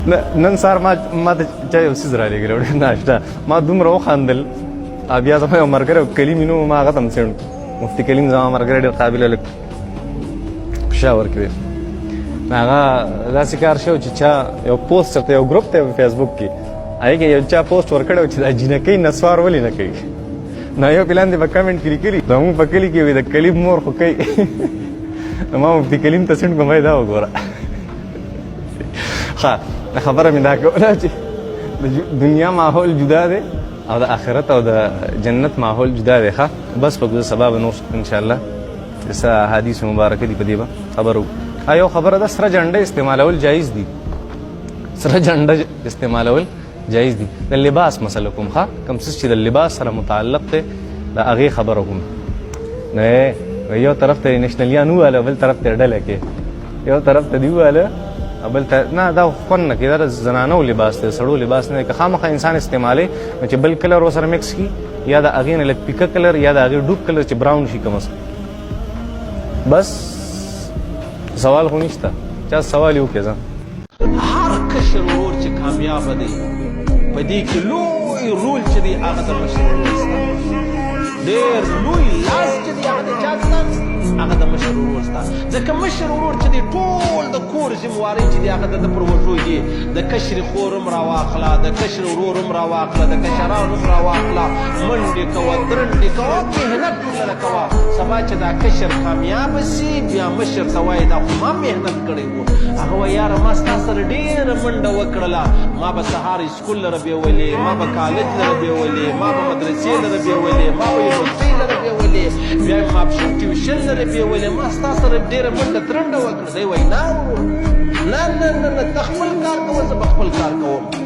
نن سهار ما ته چا یو څیز رالیږلی و ناشته ما دومره وخندل بیا زما یو ملګری کلیم نوم ما هغه ته هم څېړم مفتي کلیم زما ملګری ډېر قابله لږ پېښور کې دی نو هغه داسې کار شوی چې چا یو پوسټ چېرته یو ګروپ دی په فیسبوک کې هغې کې یو چا پوسټ ورکړی و چې دا جینکۍ نسوار ولې نه کوي نو یو پلان دی په کمنټ کې لیکلي زموږ په کلي کې وي د کلیم مور خو کوي نو ما مفتي کلیم ته سینډ کوم دا وګوره ښه خبره مې دا کوله چې د دنیا ماحول جدا دی او د آخرت او د جنت ماحول جدا دی ښه بس په ګوزه سبا به نور انشاءالله څه حدیث مبارکه دي په دې به خبرو یو خبره ده سره جنډه استعمالول جایز دي سره جنډه استعمالول جایز دي د لباس مسله کوم ښه کوم څه چې د لباس سره متعلق دی د هغې خبره کوم نه یو طرف ته نیشنلیان وواله بل طرف ته ډله کې یو طرف ته دې وواله بل ته نه دا خوند نه کوي دا د زنانو لباس دی سړو لباس نه دی که خامخا انسان استعمالوي نو چې بل کلر ورسره مکس کړي یا د هغې نه لږ پیکه کلر یا د هغې ډوب کلر چې براون شي کم از کم بس سوال خو نشته چا سوال یې وکړې ځه هر کشر ورور چې کامیابه دی په دې کې لوی رول چې دی هغه د مشر ورور سته ډېر لوی لاس چې دی هغه د چا سته هغه د مشر ورور سته ځکه مشر ورور چې دی ټول د کور ذموارۍ چې دی هغه د پر وژو دي د کشرې خور هم راواخله د کشر ورور هم راواخله د کشرانو هم راواخله منډې کوه درنډې کوه محنت ورسره کوه سبا چې دا کشر کامیابه سي بیا مشر ته وایي دا خو ما محنت کړی و هغه وایي یاره ما ستا سره ډېره منډه وکړله ما به سهار سکول لره بیولې ما به کالج لره بیولې ما به مدرسې لره بیولې ما به یونیورسټۍ لره بیولې بیا مې ماپښین ټیوشن لره بیولې ما ستا سره ډېره منډه درنډه وکړه دی وایي نه نه نه نه ته خپل کار کوه زه به خپل کار کوم